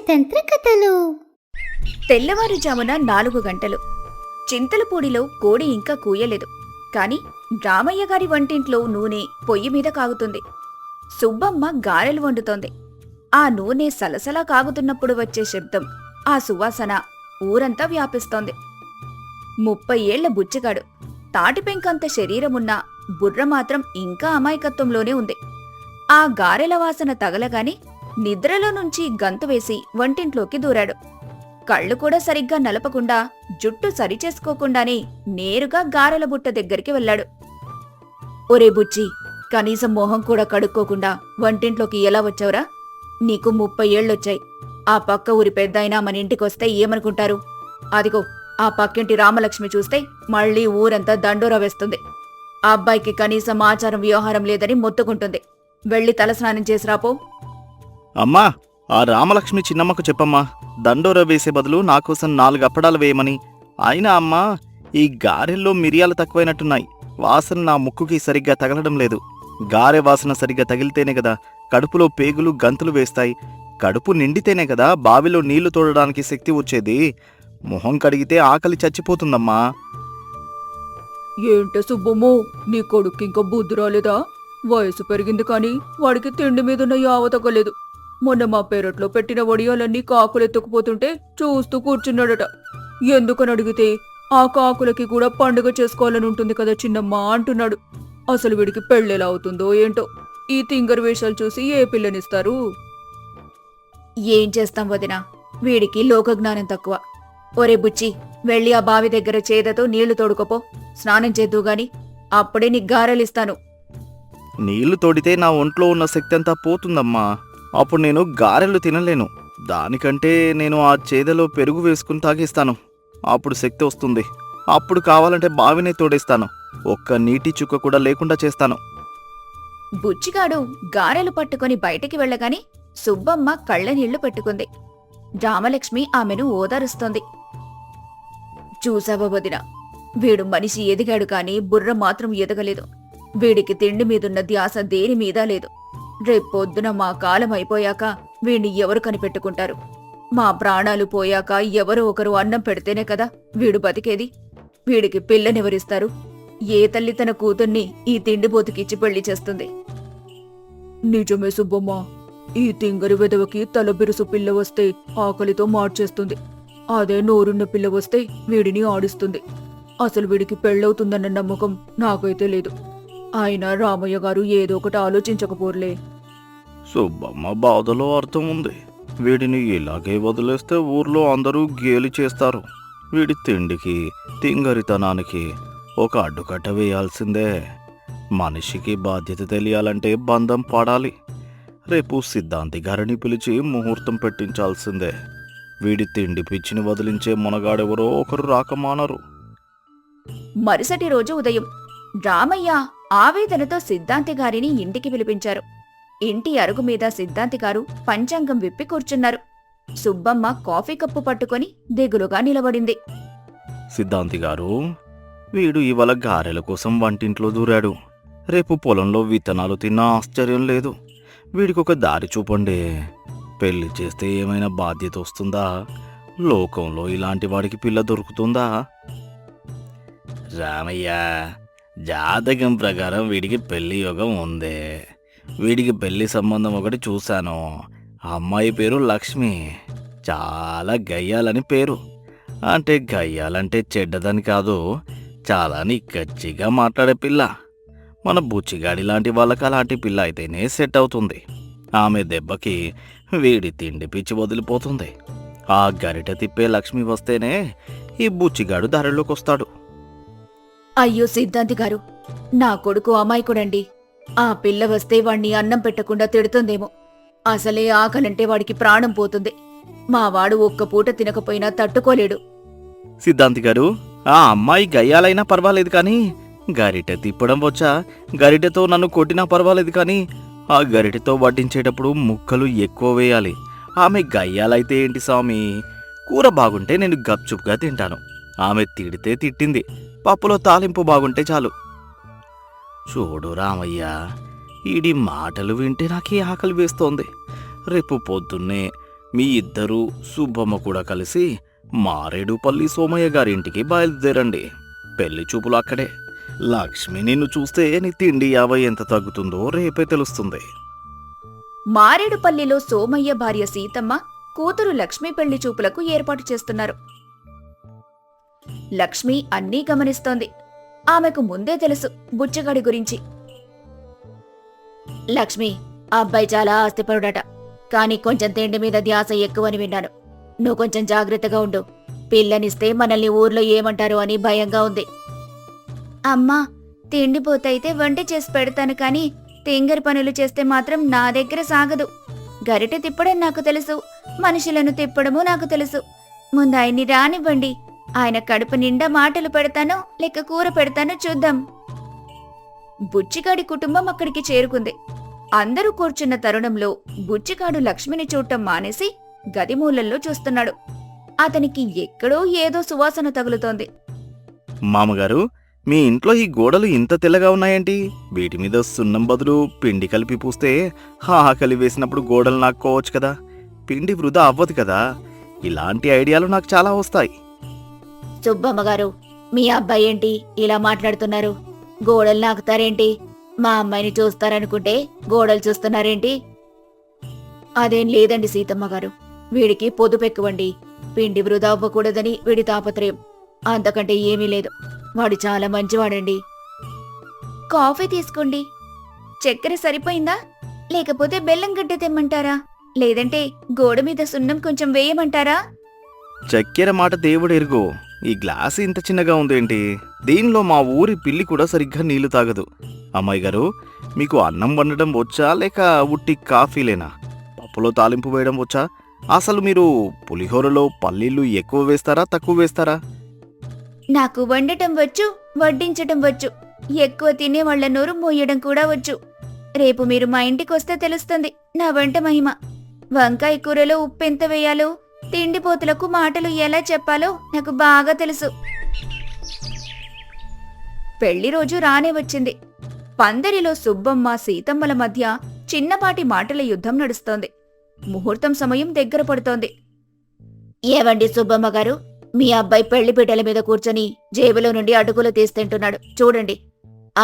పంచతంత్ర కథలు. తెల్లవారుజామున 4 గంటలు. చింతలపూడిలో కోడి ఇంకా కూయలేదు. కాని రామయ్య గారి వంటింట్లో నూనె పొయ్యి మీద కాగుతుంది. సుబ్బమ్మ గారెలు వండుతోంది. ఆ నూనె సలసలా కాగుతున్నప్పుడు వచ్చే శబ్దం, ఆ సువాసన ఊరంతా వ్యాపిస్తోంది. 30 ఏళ్ల బుచ్చిగాడు. తాటిపెంకంత శరీరమున్నా బుర్ర మాత్రం ఇంకా అమాయకత్వంలోనే ఉంది. ఆ గారెల వాసన తగలగాని నిద్రలో నుంచి గంతు వేసి వంటింట్లోకి దూరాడు. కళ్ళు కూడా సరిగ్గా నలపకుండా, జుట్టు సరిచేసుకోకుండానే నేరుగా గారెల బుట్ట దగ్గరికి వెళ్లాడు. ఒరే బుచ్చి, కనీసం మొహం కూడా కడుక్కోకుండా వంటింట్లోకి ఎలా వచ్చావురా? నీకు 30 ఏళ్లొచ్చాయి. ఆ పక్క ఊరి పెద్దాయన మన ఇంటికొస్తే ఏమనుకుంటారు? అదిగో ఆ పక్కింటి రామలక్ష్మి చూస్తే మళ్లీ ఊరంతా దండోరా వేస్తుంది. ఆ అబ్బాయికి కనీసం ఆచారం వ్యవహారం లేదని మొత్తుకుంటుంది. వెళ్లి తలస్నానం చేసిరాపో. అమ్మా, ఆ రామలక్ష్మి చిన్నమ్మకు చెప్పమ్మా, దండోర వేసే బదులు నాకోసం 4 అప్పడాలు వేయమని. అయినా అమ్మా, ఈ గారెల్లో మిరియాలు తక్కువైనట్టున్నాయి. వాసన నా ముక్కుకి సరిగ్గా తగలడం లేదు. గారె వాసన సరిగ్గా తగిలితేనే కదా కడుపులో పేగులు గంతులు వేస్తాయి. కడుపు నిండితేనే కదా బావిలో నీళ్లు తోడడానికి శక్తి వచ్చేది. మొహం కడిగితే ఆకలి చచ్చిపోతుందమ్మా. ఏంటే సుబ్బమ్మో, నీ కొడుకు ఇంకా బుద్ధి రాలేదా? వయసు పెరిగింది కానీ వాడికి తిండి మీదున్న యావ తగ్గలేదు. మొన్న మా పెరట్లో పెట్టిన వడియాలన్నీ కాకులెత్తుకుపోతుంటే చూస్తూ కూర్చున్నాడట. ఎందుకని అడిగితే, ఆ కాకులకి కూడా పండుగ చేసుకోవాలని ఉంటుంది కదా చిన్నమ్మ అంటున్నాడు. అసలు వీడికి పెళ్ళెలా అవుతుందో ఏంటో. ఈ తింగర్ వేషాలు చూసి ఏ పిల్లనిస్తారు? ఏం చేస్తాం వదినా, వీడికి లోకజ్ఞానం తక్కువ. ఒరే బుచ్చి, వెళ్ళి ఆ బావి దగ్గర చేదతో నీళ్లు తోడుకోపో. స్నానం చేద్దువుగాని, అప్పుడే నీ గారెలిస్తాను. నీళ్లు తోడితే నా ఒంట్లో ఉన్న శక్తి అంతా పోతుందమ్మా. అప్పుడు నేను గారెలు తినలేను. దానికంటే నేను ఆ చేదలో పెరుగు వేసుకుని తాగేస్తాను. అప్పుడు శక్తి వస్తుంది. అప్పుడు కావాలంటే బావినే తోడేస్తాను. ఒక్క నీటి చుక్క కూడా లేకుండా చేస్తాను. బుచ్చిగాడు గారెలు పట్టుకొని బయటికి వెళ్ళగాని సుబ్బమ్మ కళ్ళనీళ్లు పెట్టుకుంది. రామలక్ష్మి ఆమెను ఓదారుస్తోంది. చూసావా వదినా, వీడు మనిషి ఎదిగాడు కాని బుర్ర మాత్రం ఎదగలేదు. వీడికి తిండి మీదున్న ధ్యాస దేని మీద లేదు. రేపొద్దున మా కాలం అయిపోయాక వీణ్ణి ఎవరు కనిపెట్టుకుంటారు? మా ప్రాణాలు పోయాక ఎవరో ఒకరు అన్నం పెడితేనే కదా వీడు బతికేది. వీడికి పిల్లనెవరిస్తారు? ఏ తల్లి తన కూతుర్ని ఈ తిండిబోతుకిచ్చి పెళ్లి చేస్తుంది? నిజమే సుబ్బమ్మ, ఈ తింగరి వెదవకి తలబిరుసు పిల్ల వస్తే ఆకలితో మార్చేస్తుంది. అదే నోరున్న పిల్ల వస్తే వీడిని ఆడిస్తుంది. అసలు వీడికి పెళ్ళవుతుందన్న నమ్మకం నాకైతే లేదు. అయినా రామయ్య గారు ఏదో ఒకటి ఆలోచించకపోర్లే. సుబ్బమ్మ బాధలో అర్థం ఉంది. వీడిని ఇలాగే వదిలేస్తే ఊర్లో అందరూ గేలి చేస్తారు. వీడి తిండికి తింగరితనానికి ఒక అడ్డుకట్ట వేయాల్సిందే. మనిషికి బాధ్యత తెలియాలంటే బంధం పడాలి. రేపు సిద్ధాంతి గారిని పిలిచి ముహూర్తం పెట్టించాల్సిందే. వీడి తిండి పిచ్చిని వదిలించే మునగాడెవరో ఒకరు రాకమానరు. మరుసటి రోజు ఉదయం రామయ్య ఆవేదనతో సిద్ధాంతి గారిని ఇంటికి పిలిపించారు. ఇంటి అరుగు మీద సిద్ధాంతి గారు పంచాంగం విప్పి కూర్చున్నారు. సుబ్బమ్మ కాఫీ కప్పు పట్టుకొని దిగులుగా నిలబడింది. సిద్ధాంతి గారు, వీడు ఇవాళ గారెల కోసం వంటింట్లో దూరాడు. రేపు పొలంలో విత్తనాలు తిన్నా ఆశ్చర్యం లేదు. వీడికొక దారి చూపండి. పెళ్లి చేస్తే ఏమైనా బాధ్యత వస్తుందా? లోకంలో ఇలాంటి వాడికి పిల్ల దొరుకుతుందా? రామయ్య, జాతకం ప్రకారం వీడికి పెళ్లి యోగం ఉంది. వీడికి పెళ్లి సంబంధం ఒకటి చూశాను. అమ్మాయి పేరు లక్ష్మి. చాలా గయ్యాలని పేరు. అంటే గయ్యాలంటే చెడ్డదని కాదు, చాలా నిక్కచ్చిగా మాట్లాడే పిల్ల. మన బుచ్చిగాడి లాంటి వాళ్ళకి అలాంటి పిల్ల అయితేనే సెట్ అవుతుంది. ఆమె దెబ్బకి వీడి తిండి పిచ్చి వదిలిపోతుంది. ఆ గరిట తిప్పే లక్ష్మి వస్తేనే ఈ బుచ్చిగాడు దారిలోకి వస్తాడు. అయ్యో సిద్ధాంతి గారు, నా కొడుకు అమాయకుడండి. ఆ పిల్ల వస్తే వాణ్ణి అన్నం పెట్టకుండా తిడుతుందేమో. అసలే ఆకలంటే వాడికి ప్రాణం పోతుంది. మావాడు ఒక్క పూట తినకపోయినా తట్టుకోలేడు. సిద్ధాంతి గారు, ఆ అమ్మాయి గయ్యాలైనా పర్వాలేదు కానీ గరిట తిప్పడం వచ్చా? గరిటెతో నన్ను కొట్టినా పర్వాలేదు కానీ ఆ గరిటెతో వడ్డించేటప్పుడు ముక్కలు ఎక్కువ వేయాలి. ఆమె గయ్యాలైతే ఏంటి స్వామి, కూర బాగుంటే నేను గప్చుప్గా తింటాను. ఆమె తిడితే తిట్టింది, పప్పులో తాలింపు బాగుంటే చాలు. చూడు రామయ్య, ఈడి మాటలు వింటే నాకే ఆకలి వేస్తోంది. రేపు పొద్దున్నే మీ ఇద్దరూ సుబ్బమ్మ కూడా కలిసి మారేడుపల్లి సోమయ్య గారింటికి బయలుదేరండి. పెళ్లి చూపులు అక్కడే. లక్ష్మి నిన్ను చూస్తే నీ తిండి యావై ఎంత తగ్గుతుందో రేపే తెలుస్తుంది. మారేడుపల్లిలో సోమయ్య భార్య సీతమ్మ కూతురు లక్ష్మి పెళ్లి చూపులకు ఏర్పాటు చేస్తున్నారు. లక్ష్మి అన్నీ గమనిస్తోంది. ఆమెకు ముందే తెలుసు బుచ్చగాడి గురించి. లక్ష్మి, ఆ అబ్బాయి చాలా ఆస్తిపరుడట, కాని కొంచెం తిండి మీద ధ్యాస ఎక్కువని విన్నాను. నువ్వు కొంచెం జాగ్రత్తగా ఉండు. పిల్లనిస్తే మనల్ని ఊర్లో ఏమంటారు అని భయంగా ఉంది. అమ్మా, తిండిపోతైతే వంట చేసి పెడతాను కాని తింగరి పనులు చేస్తే మాత్రం నా దగ్గర సాగదు. గరిటె తిప్పడం నాకు తెలుసు, మనుషులను తిప్పడము నాకు తెలుసు. ముందు ఆయన్ని రానివ్వండి. ఆయన కడుపు నిండా మాటలు పెడతానో లేక కూర పెడతానో చూద్దాం. బుచ్చిగాడి కుటుంబం అక్కడికి చేరుకుంది. అందరూ కూర్చున్న తరుణంలో బుచ్చిగాడు లక్ష్మిని చూడటం మానేసి గదిమూలల్లో చూస్తున్నాడు. అతనికి ఎక్కడో ఏదో సువాసన తగులుతోంది. మామగారు, మీ ఇంట్లో ఈ గోడలు ఇంత తెల్లగా ఉన్నాయేంటి? వీటి మీద సున్నం బదులు పిండి కలిపి పూస్తే ఆకలి వేసినప్పుడు గోడలు నాక్కోవచ్చు కదా. పిండి వృధా అవ్వదు కదా. ఇలాంటి ఐడియాలు నాకు చాలా వస్తాయి. సుబ్బమ్మగారు, మీ అబ్బాయి ఏంటి ఇలా మాట్లాడుతున్నారు? గోడలు నాకుతారేంటి? మా అమ్మాయిని చూస్తారనుకుంటే గోడలు చూస్తున్నారేంటి? అదేం లేదండి సీతమ్మగారు, వీడికి పొదుపెక్కువండి. పిండి వృధా అవ్వకూడదని వీడి తాపత్రయం, అంతకంటే ఏమీ లేదు. వాడు చాలా మంచివాడండి. కాఫీ తీసుకోండి. చక్కెర సరిపోయిందా? లేకపోతే బెల్లం గడ్డ తెమ్మంటారా? లేదంటే గోడ మీద సున్నం కొంచెం వేయమంటారా? చక్కెర మాట దేవుడు ఎరుగు. ఈ గ్లాసు ఇంత చిన్నగా ఉందేంటి? దీనిలో మా ఊరి పిల్లి కూడా సరిగ్గా నీళ్లు తాగదు. అమ్మాయి గారు, మీకు అన్నం వండడం వచ్చా లేక ఉట్టి కాఫీలేనా? పప్పులో తాలింపు వేయడం వచ్చా? అసలు మీరు పులిహోరలో పల్లీలు ఎక్కువ వేస్తారా తక్కువ వేస్తారా? నాకు వండటం వచ్చు, వడ్డించటం వచ్చు. ఎక్కువ తినే వాళ్ల నోరు మోయడం కూడా వచ్చు. రేపు మీరు మా ఇంటికొస్తే తెలుస్తుంది నా వంట మహిమ. వంకాయ కూరలో ఉప్పెంత వేయాలో, తిండిపోతులకు మాటలు ఎలా చెప్పాలో నాకు బాగా తెలుసు. పెళ్లి రోజు రానే వచ్చింది. పందిరిలో సుబ్బమ్మ సీతమ్మల మధ్య చిన్నపాటి మాటల యుద్ధం నడుస్తోంది. ముహూర్తం సమయం దగ్గర పడుతోంది. ఏవండి సుబ్బమ్మ గారు, మీ అబ్బాయి పెళ్లి పీటల మీద కూర్చొని జేబులో నుండి అటుకులు తీస్తుంటున్నాడు చూడండి.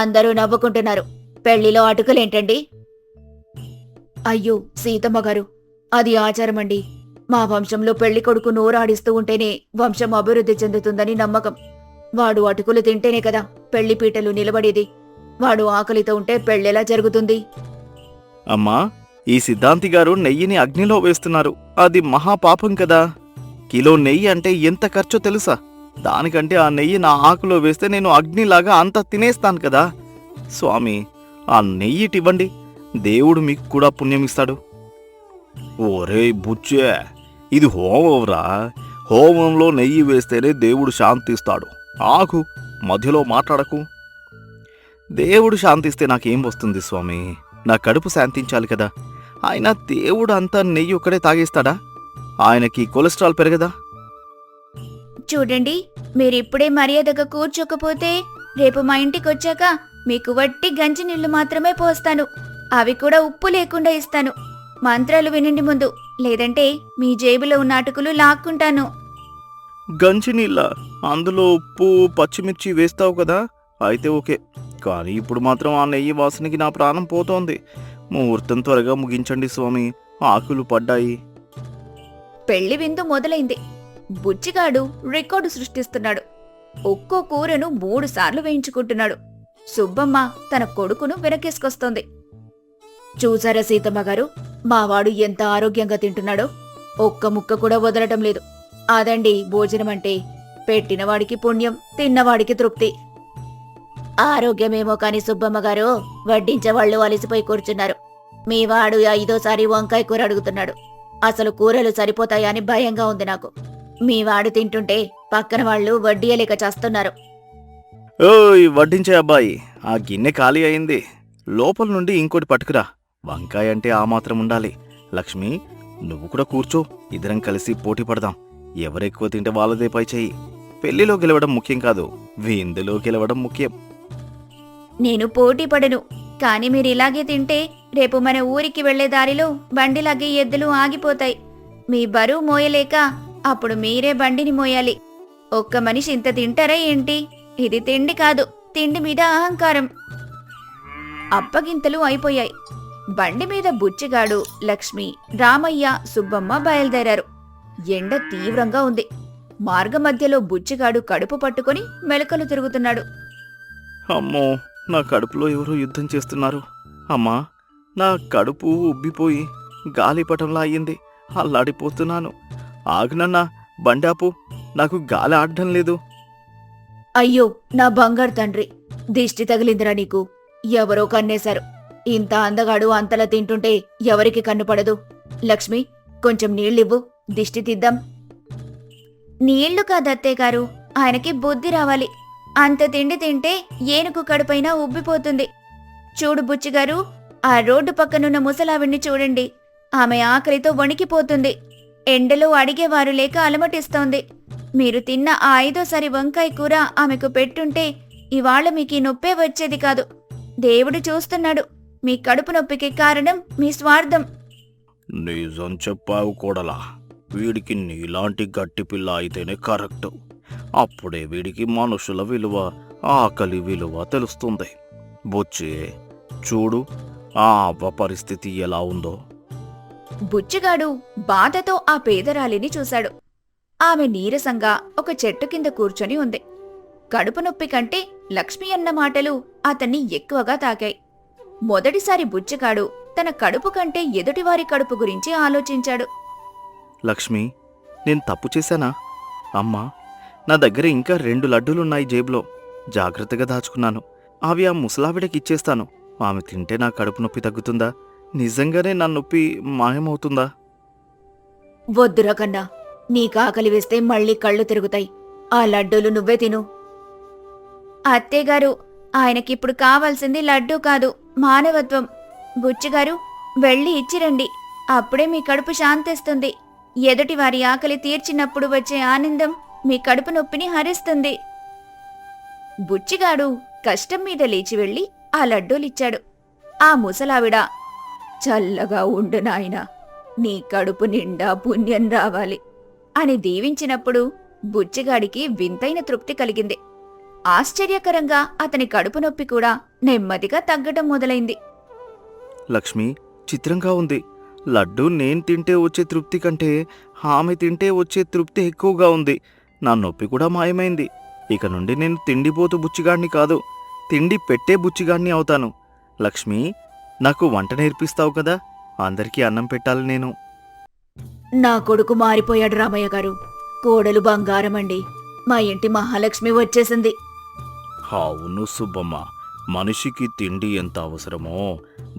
అందరూ నవ్వుకుంటున్నారు. పెళ్లిలో అటుకులేంటండి? అయ్యో సీతమ్మ గారు, అది ఆచారమండి. మా వంశంలో పెళ్లి కొడుకు నోరాడిస్తూ ఉంటేనే వంశం అభివృద్ధి చెందుతుందని నమ్మకం. వాడు అటుకులు తింటేనే కదా పెళ్లి పీటలు నిలబడేది. వాడు ఆకలితో ఉంటే పెళ్ళెలా జరుగుతుంది? అమ్మా, ఈ సిద్ధాంతి గారు నెయ్యిని అగ్నిలో వేస్తున్నారు. అది మహాపాపం కదా. కిలో నెయ్యి అంటే ఎంత ఖర్చో తెలుసా? దానికంటే ఆ నెయ్యి నా ఆకులో వేస్తే నేను అగ్నిలాగా అంతా తినేస్తాను కదా. స్వామి, ఆ నెయ్యిటివ్వండి. దేవుడు మీకు కూడా పుణ్యమిస్తాడు. ఓరే బుచ్చే, ఇది హోమంరా. హోమంలో నెయ్యి వేస్తేనే దేవుడు శాంతిస్తాడు. ఆకు, మధ్యలో మాట్లాడకు. దేవుడు శాంతిస్తే నాకేం వస్తుంది స్వామి? నా కడుపు శాంతించాలి కదా. ఆయన దేవుడు అంతా నెయ్యి ఒక్కడే తాగేస్తాడా? ఆయనకి కొలెస్ట్రాల్ పెరగదా? చూడండి, మీరిప్పుడే మర్యాదగా కూర్చోకపోతే రేపు మా ఇంటికొచ్చాక మీకు వట్టి గంజి నీళ్లు మాత్రమే పోస్తాను. అవి కూడా ఉప్పు లేకుండా ఇస్తాను. మంత్రాలు వినండి ముందు, లేదంటే మీ జేబులో ఉన్న అటుకులు లాక్కుంటాను. గంజినీళ్ళ? అందులో ఉప్పు పచ్చిమిర్చి వేస్తావు కదా, అయితే ఓకే. కానీ ఇప్పుడు మాత్రం ఆ నెయ్యి వాసనకి నా ప్రాణం పోతోంది. ముహూర్తం త్వరగా ముగించండి స్వామి, ఆకులు పడ్డాయి. పెళ్లి విందు మొదలైంది. బుచ్చిగాడు రికార్డు సృష్టిస్తున్నాడు. ఒక్కో కూరను 3 సార్లు వేయించుకుంటున్నాడు. సుబ్బమ్మ తన కొడుకును వెనకేసుకొస్తోంది. చూసారా సీతమ్మ గారు, మావాడు ఎంత ఆరోగ్యంగా తింటున్నాడో. ఒక్క ముక్క కూడా వదలటం లేదు. అదండి భోజనమంటే. పెట్టినవాడికి పుణ్యం, తిన్నవాడికి తృప్తి. ఆరోగ్యమేమో కాని సుబ్బమ్మ గారు, వడ్డించేవాళ్లు అలసిపోయి కూర్చున్నారు. మీవాడు 5వ సారి వంకాయ కూర అడుగుతున్నాడు. అసలు కూరలు సరిపోతాయా అని భయంగా ఉంది నాకు. మీవాడు తింటుంటే పక్కన వాళ్ళు వడ్డీయలేక చేస్తున్నారు. ఓయ్ వడ్డించే అబ్బాయి, ఆ గిన్నె ఖాళీ అయింది. లోపల నుండి ఇంకోటి పట్టుకురా. వంకాయ అంటే ఆ మాత్రం ఉండాలి. లక్ష్మి, నువ్వు కూడా కూర్చో. ఇద్దరం కలిసి పోటీ పడదాం. ఎవరెక్కువ తింటే వాళ్ళదే పై చెయ్యి. పెళ్లిలో గెలవడం ముఖ్యం కాదు, విందులో గెలవడం ముఖ్యం. నేను పోటీ పడను, కాని మీరిలాగే తింటే రేపు మన ఊరికి వెళ్లే దారిలో బండిలాగే ఎద్దులు ఆగిపోతాయి. మీ బరువు మోయలేక అప్పుడు మీరే బండిని మోయాలి. ఒక్క మనిషి ఇంత తింటారా ఏంటి? ఇది తిండి కాదు, తిండి మీద అహంకారం. అప్పగింతలు అయిపోయాయి. బండి మీద బుచ్చిగాడు, లక్ష్మి, రామయ్య, సుబ్బమ్మ బయలుదేరారు. ఎండ తీవ్రంగా ఉంది. మార్గమధ్యలో బుచ్చిగాడు కడుపు పట్టుకుని మెలకలు తిరుగుతున్నాడు. అమ్మో, నా కడుపులో ఎవరో యుద్ధం చేస్తున్నారు. అమ్మా, నా కడుపు ఉబ్బిపోయి గాలిపటంలా అయ్యింది. అల్లాడిపోతున్నాను. ఆగ్నన్నా, బండాపు, నాకు గాలి ఆడడం లేదు. అయ్యో నా బంగారు తండ్రి, దిష్టి తగిలిందిరా నీకు. ఎవరో కన్నేశారు. ఇంత అందగాడు అంతలా తింటుంటే ఎవరికి కన్నుపడదు? లక్ష్మి, కొంచెం నీళ్ళివ్వు, దిష్టి తీద్దాం. నీళ్లు కాదత్తయ్యగారు, ఆయనకి బుద్ధి రావాలి. అంత తిండి తింటే ఏనుగు కడుపైనా ఉబ్బిపోతుంది. చూడు బుచ్చిగారు, ఆ రోడ్డు పక్కనున్న ముసలావిడ్ని చూడండి. ఆమె ఆకలితో వణికిపోతుంది. ఎండలో అడిగేవారు లేక అలమటిస్తోంది. మీరు తిన్న ఆ 5వ వంకాయ కూర ఆమెకు పెట్టుంటే ఇవాళ మీకీ నొప్పే వచ్చేది కాదు. దేవుడు చూస్తున్నాడు. మీ కడుపు నొప్పికి కారణం మీ స్వార్థం. నిజం చెప్పావు కోడలా. వీడికి నీలాంటి గట్టి పిల్ల అయితేనే కరెక్ట్. అప్పుడే వీడికి మనుషుల విలువ, ఆకలి విలువ తెలుస్తుంది. బుచ్చి, చూడు ఆ అవ్వ పరిస్థితి ఎలా ఉందో. బుచ్చిగాడు బాధతో ఆ పేదరాలిని చూశాడు. ఆమె నీరసంగా ఒక చెట్టు కింద కూర్చొని ఉంది. కడుపు నొప్పి కంటే లక్ష్మి అన్న మాటలు అతన్ని ఎక్కువగా తాకాయి. మొదటిసారి బుచ్చిగాడు తన కడుపు కంటే ఎదుటివారి కడుపు గురించి ఆలోచించాడు. లక్ష్మి, నేను తప్పు చేశానా? అమ్మా, నా దగ్గర ఇంకా 2 లడ్డూలున్నాయి జేబులో. జాగ్రత్తగా దాచుకున్నాను. అవి ఆ ముసలావిడకి ఇచ్చేస్తాను. ఆమె తింటే నా కడుపు నొప్పి తగ్గుతుందా? నిజంగానే నా నొప్పి మాయమవుతుందా? వద్దురా కన్నా, నీకాకలి వేస్తే మళ్ళీ కళ్ళు తిరుగుతాయి. ఆ లడ్డూలు నువ్వే తిను. అత్తేగారు, ఆయనకిప్పుడు కావాల్సింది లడ్డూ కాదు, మానవత్వం. బుచ్చిగారు, వెళ్ళి ఇచ్చిరండి. అప్పుడే మీ కడుపు శాంతిస్తుంది. ఎదుటివారి ఆకలి తీర్చినప్పుడు వచ్చే ఆనందం మీ కడుపు నొప్పిని హరిస్తుంది. బుచ్చిగాడు కష్టం మీద లేచి వెళ్ళి ఆ లడ్డూలిచ్చాడు. ఆ ముసలావిడ, చల్లగా ఉండు నాయనా, నీ కడుపు నిండా పుణ్యం రావాలి అని దీవించినప్పుడు బుచ్చిగాడికి వింతైన తృప్తి కలిగింది. ఆశ్చర్యకరంగా అతని కడుపు నొప్పి కూడా నెమ్మదిగా తగ్గటం మొదలైంది. లక్ష్మి, చిత్రంగా ఉంది. లడ్డూ నేను తింటే వచ్చే తృప్తి కంటే ఆమె తింటే వచ్చే తృప్తి ఎక్కువగా ఉంది. నా నొప్పి కూడా మాయమైంది. ఇక నుండి నేను తిండిపోతు బుచ్చిగాడిని కాదు, తిండి పెట్టే బుచ్చిగాడిని అవుతాను. లక్ష్మి, నాకు వంట నేర్పిస్తావు కదా? అందరికీ అన్నం పెట్టాలి నేను. నా కొడుకు మారిపోయాడు రామయ్య గారు. కోడలు బంగారమండి. మా ఇంటి మహాలక్ష్మి వచ్చేసింది. అవును సుబ్బమ్మ, మనిషికి తిండి ఎంత అవసరమో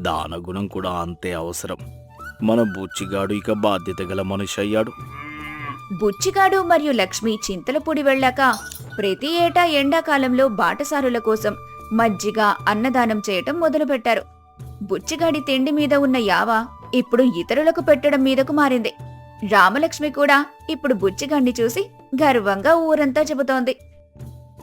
దానగుణం కూడా అంతే అవసరం. మన బుచ్చిగాడు ఇక బాధ్యత గల మనిషి అయ్యాడు. బుచ్చిగాడు మరియు లక్ష్మి చింతలపూడి వెళ్ళాక ప్రతి ఏటా ఎండాకాలంలో బాటసారుల కోసం మజ్జిగ, అన్నదానం చేయటం మొదలుపెట్టారు. బుచ్చిగాడి తిండి మీద ఉన్న యావ ఇప్పుడు ఇతరులకు పెట్టడం మీదకు మారింది. రామలక్ష్మి కూడా ఇప్పుడు బుచ్చిగాడిని చూసి గర్వంగా ఊరంతా చెబుతోంది.